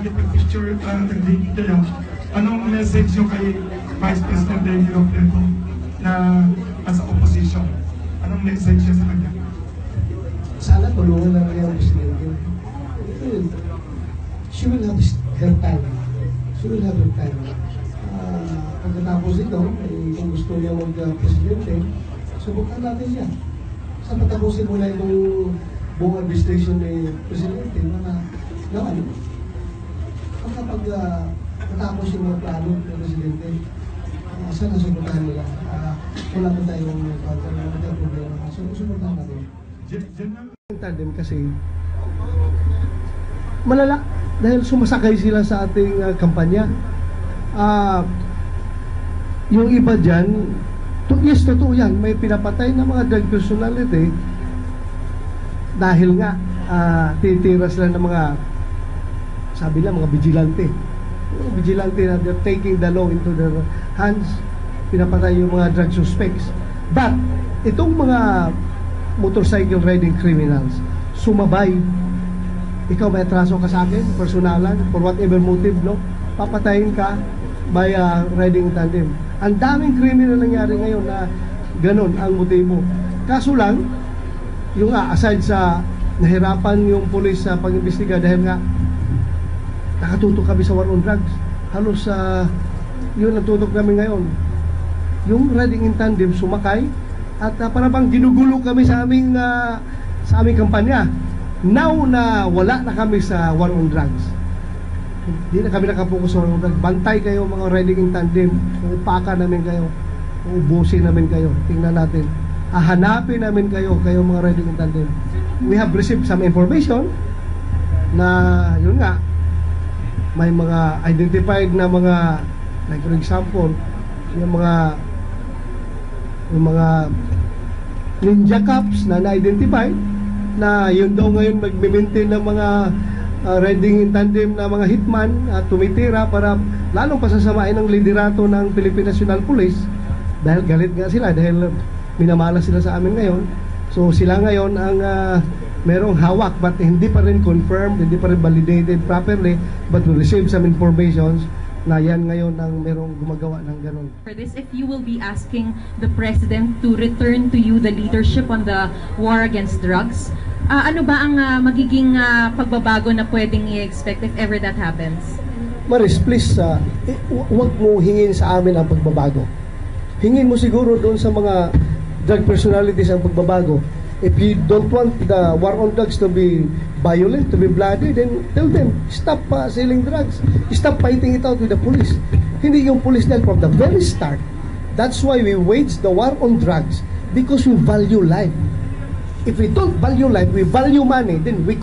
nakipag-picture, nag-date kayo, anong message yung kay Vice President Leni Robredo na nasa opposition? Anong message niya sa kanya? Sana tulungan na rin ang Presidente. She will have her time. She will have her time. Pagkatapos ito, kung gusto niya mag-Presidente, subukan natin siya. Sa patapusin mo na yung buong administration ni Presidente na ano, kapag matapos yung mga plano ng Presidente, sana subukan nila. Wala pa tayong problema. So, subukan natin. Tandem kasi malala dahil sumasakay sila sa ating kampanya. Yung iba dyan, yes, totoo yan, may pinapatay na mga drug personality dahil nga titira sila ng mga, sabi lang, mga vigilante. Yung vigilante na they're taking the law into their hands, pinapatay yung mga drug suspects. But itong mga motorcycle riding criminals, sumabay, ikaw may atraso ka sa akin, personalan, for whatever motive, no? Papatayin ka by riding in tandem. Ang daming criminal nangyari ngayon na ganun ang motibo. Kaso lang, yung aside sa nahirapan yung pulis sa pag-imbestiga dahil nga nakatutok kami sa war on drugs. Halos yun ang tutok namin ngayon. Yung riding in tandem, sumakay, at para bang ginugulo kami sa aming kampanya. Now na wala na kami sa war on drugs, hindi na kami nakapokus sa war on drugs. Bantay kayo mga riding in tandem, upaka namin kayo, ubusin namin kayo, tingnan natin, hahanapin namin kayo mga riding in tandem. We have received some information na yun nga, may mga identified na mga, like for example, yung mga ninja cops na na-identify na yun daw ngayon magme-maintain ng mga riding in tandem na mga hitman at tumitira para lalong pasasamain ang liderato ng Philippine National Police dahil galit nga sila dahil minamalas sila sa amin ngayon. So sila ngayon ang merong hawak, but hindi pa rin confirmed, hindi pa rin validated properly, but we received some informations na yan ngayon ang merong gumagawa ng ganun. For this, if you will be asking the President to return to you the leadership on the war against drugs, ano ba ang magiging pagbabago na pwedeng i-expect if ever that happens? Maris, please, huwag mo hingin sa amin ang pagbabago. Hingin mo siguro doon sa mga drug personalities ang pagbabago. If you don't want the war on drugs to be violent, to be bloody, then tell them, stop selling drugs. Stop fighting it out with the police. Hindi yung police dahil from the very start. That's why we wage the war on drugs, because we value life. If we don't value life, we value money, then we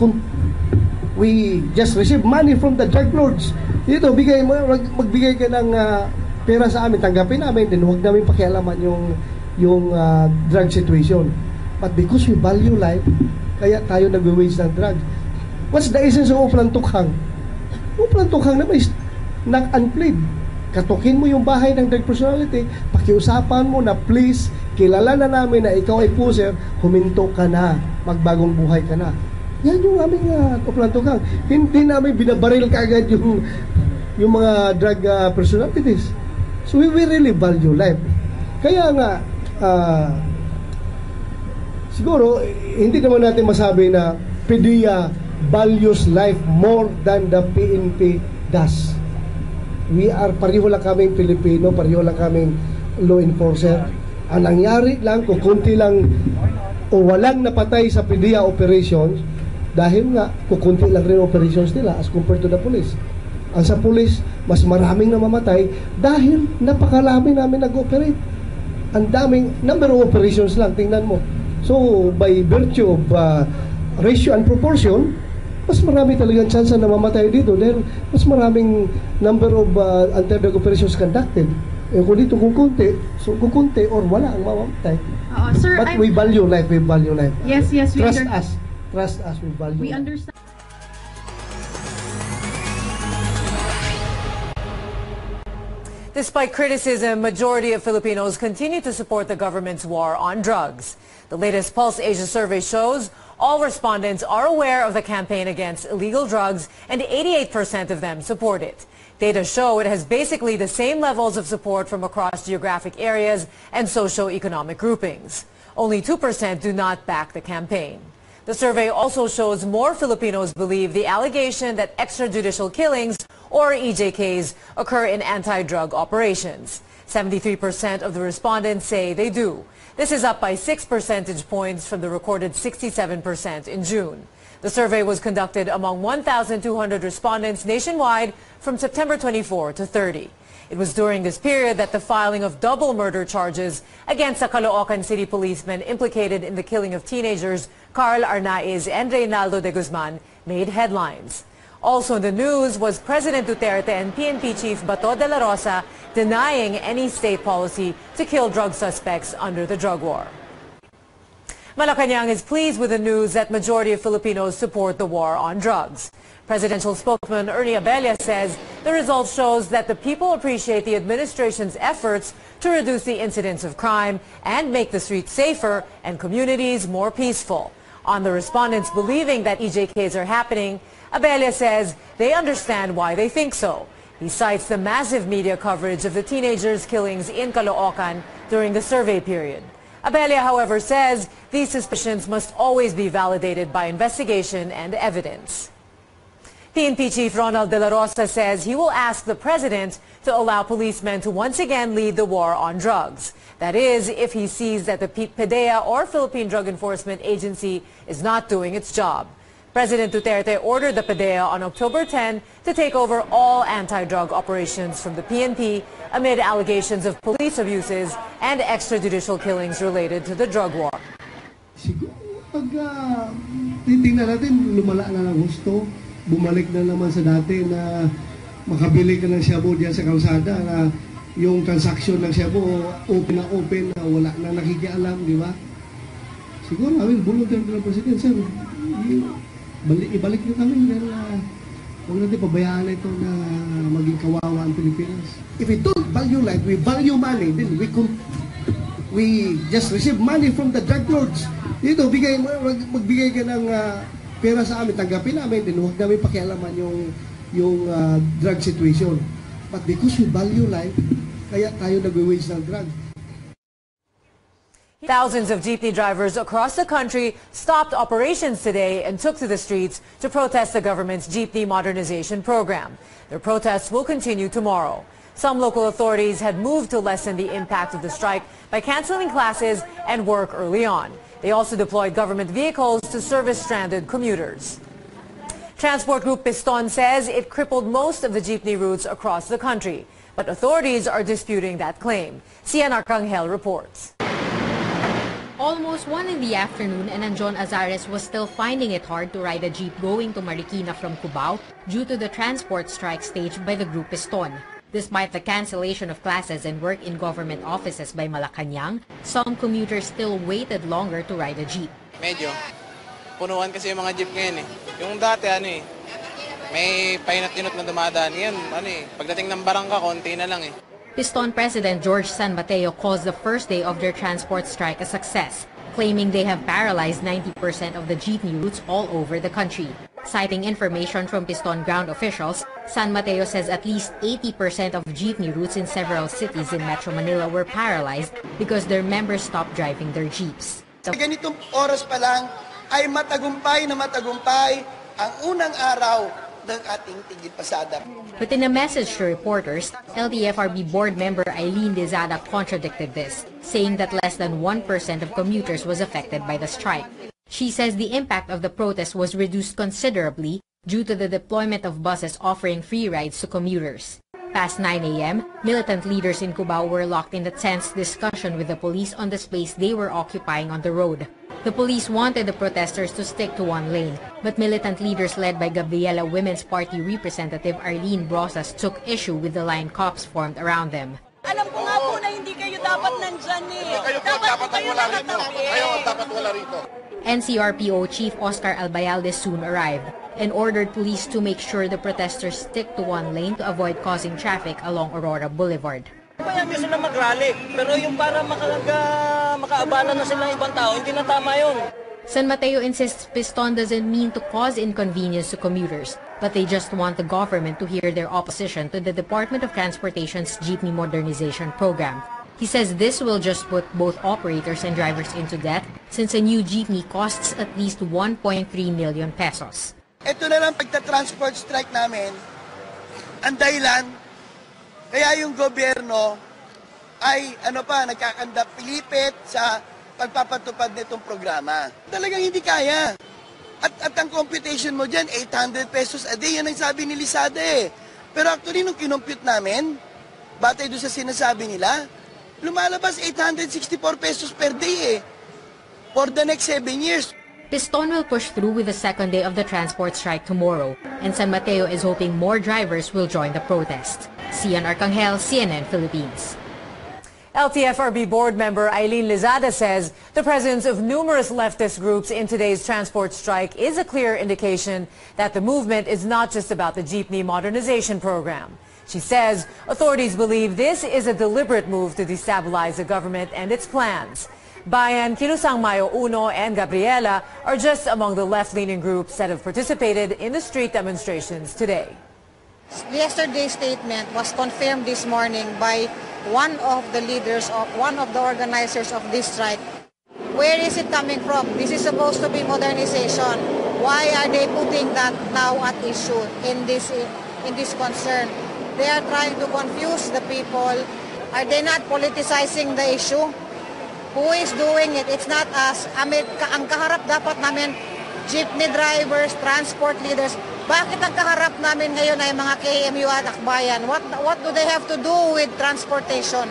just receive money from the drug lords. Dito, magbigay ka ng pera sa amin, tanggapin namin, then huwag namin pakialaman yung drug situation. But because we value life, kaya tayo nag-wage ng drugs. What's the essence of uplantukhang? Uplantukhang naman is knock-and-plead. Katukin mo yung bahay ng drug personality, pakiusapan mo na please, kilala na namin na ikaw ay puser, huminto ka na, magbagong buhay ka na. Yan yung aming uplantukhang. Hindi namin binabaril kaagad yung mga drug personalities. So we really value life. Kaya nga, siguro, hindi naman natin masabi na PDEA values life more than the PNP does. Pareho lang kaming Pilipino, pareho lang kaming law enforcer. Ang nangyari lang, kung kunti lang o walang napatay sa PDEA operations, dahil nga, kukunti lang rin operations nila as compared to the police. Ang sa police, mas maraming namamatay dahil napakarami namin nag-operate. Ang daming, number of operations lang, tingnan mo. So, by virtue of ratio and proportion, mas marami talagang chance na mamatay dito dahil mas maraming number of anti-drug operations conducted. Kung dito kukunti, so kukunti or wala ang mamamatay. Sir, but we value life, we value life. Yes, we Trust us, we value we life. Understand. Despite criticism, majority of Filipinos continue to support the government's war on drugs. The latest Pulse Asia survey shows All respondents are aware of the campaign against illegal drugs, and 88% of them support it. Data show it has basically the same levels of support from across geographic areas and socio-economic groupings. Only 2% do not back the campaign. The survey also shows more Filipinos believe the allegation that extrajudicial killings, or EJKs, occur in anti-drug operations. 73% of the respondents say they do. This is up by 6 percentage points from the recorded 67% in June. The survey was conducted among 1,200 respondents nationwide from September 24 to 30. It was during this period that the filing of double murder charges against a Caloocan City policeman implicated in the killing of teenagers Carl Arnaiz and Reynaldo de Guzman made headlines. Also in the news was President Duterte and PNP Chief Bato de la Rosa denying any state policy to kill drug suspects under the drug war. Malacanang is pleased with the news that majority of Filipinos support the war on drugs. Presidential spokesman Ernie Abella says the result shows that the people appreciate the administration's efforts to reduce the incidence of crime and make the streets safer and communities more peaceful. On the respondents believing that EJKs are happening, Abella says they understand why they think so. He cites the massive media coverage of the teenagers' killings in Caloocan during the survey period. Abella, however, says these suspicions must always be validated by investigation and evidence. PNP Chief Ronald de la Rosa says he will ask the president to allow policemen to once again lead the war on drugs. That is, if he sees that the PDEA or Philippine Drug Enforcement Agency is not doing its job. President Duterte ordered the PDEA on October 10 to take over all anti-drug operations from the PNP amid allegations of police abuses and extrajudicial killings related to the drug war. Siguro, pag titingnan natin, lumala na ng gusto, bumalik na naman sa dati na makabili ka ng shabu diyan sa kalsada na yung transaksyon ng shabu open na wala na nakikialam, di ba? Siguro, volunteer ng President, sir, ibalik nyo kami dahil huwag natin pabayaan na ito na maging kawawa ang Pilipinas. If we don't value life, we value money, then we just receive money from the drug lords. Dito, magbigay ka ng pera sa amin, tanggapin namin, din huwag namin pakialaman yung drug situation. But because we value life, kaya tayo nag-waste ng drugs. Thousands of jeepney drivers across the country stopped operations today and took to the streets to protest the government's jeepney modernization program. Their protests will continue tomorrow. Some local authorities had moved to lessen the impact of the strike by canceling classes and work early on. They also deployed government vehicles to service stranded commuters. Transport Group Piston says it crippled most of the jeepney routes across the country, but authorities are disputing that claim. Cian Arcangel reports. Almost 1 in the afternoon, and John Azares was still finding it hard to ride a jeep going to Marikina from Cubao due to the transport strike staged by the Group Piston. Despite the cancellation of classes and work in government offices by Malacanang, some commuters still waited longer to ride a jeep. Medyo punuan kasi yung mga jeep ngayon eh. Yung dati may painat-inot na dumadaan. Yan, pagdating ng barangka, konti na lang eh. Piston President George San Mateo calls the first day of their transport strike a success, claiming they have paralyzed 90% of the jeepney routes all over the country. Citing information from Piston ground officials, San Mateo says at least 80% of jeepney routes in several cities in Metro Manila were paralyzed because their members stopped driving their jeeps. Ganitong oras pa lang ay matagumpay na matagumpay ang unang araw ng ating tigil pasada. But in a message to reporters, LTFRB board member Eileen Lizada contradicted this, saying that less than 1% of commuters was affected by the strike. She says the impact of the protest was reduced considerably due to the deployment of buses offering free rides to commuters. Past 9 a.m., militant leaders in Cubao were locked in a tense discussion with the police on the space they were occupying on the road. The police wanted the protesters to stick to one lane, but militant leaders led by Gabriela Women's Party representative Arlene Brosas took issue with the line cops formed around them. Alam ko nga po na hindi kayo dapat nandyan eh. Dapat kayo nakatabi. Dapat wala rito. NCRPO Chief Oscar Albayalde soon arrived and ordered police to make sure the protesters stick to one lane to avoid causing traffic along Aurora Boulevard. Bayaan nyo sila mag-rally, pero yung para makaabala na sila ibang tao, hindi na tama yun. San Mateo insists Piston doesn't mean to cause inconvenience to commuters, but they just want the government to hear their opposition to the Department of Transportation's jeepney modernization program. He says this will just put both operators and drivers into debt since a new jeepney costs at least 1.3 million pesos. Ito na lang pagta-transport strike namin, ang dahilan, kaya yung gobyerno ay nagkakanda pilipit sa pagpapatupad nitong programa. Talagang hindi kaya. At ang computation mo dyan, 800 pesos a day, yan ang sabi ni Lizada eh. Pero actually, nung kinompute namin, batay doon sa sinasabi nila, lumalabas 864 pesos per day eh, for the next 7 years. Piston will push through with the second day of the transport strike tomorrow, and San Mateo is hoping more drivers will join the protest. Cian Arcangel, CNN Philippines. LTFRB board member Eileen Lizada says the presence of numerous leftist groups in today's transport strike is a clear indication that the movement is not just about the jeepney modernization program. She says authorities believe this is a deliberate move to destabilize the government and its plans. Bayan, Kinusang Mayo Uno, and Gabriela are just among the left-leaning groups that have participated in the street demonstrations today. Yesterday's statement was confirmed this morning by one of the leaders of one of the organizers of this strike. Where is it coming from? This is supposed to be modernization. Why are they putting that now at issue in this concern? They are trying to confuse the people. Are they not politicizing the issue? Who is doing it? It's not us. Ang kaharap dapat namin, jeepney drivers, transport leaders. Bakit ang kaharap namin ngayon ay mga KMU at akbayan? What do they have to do with transportation?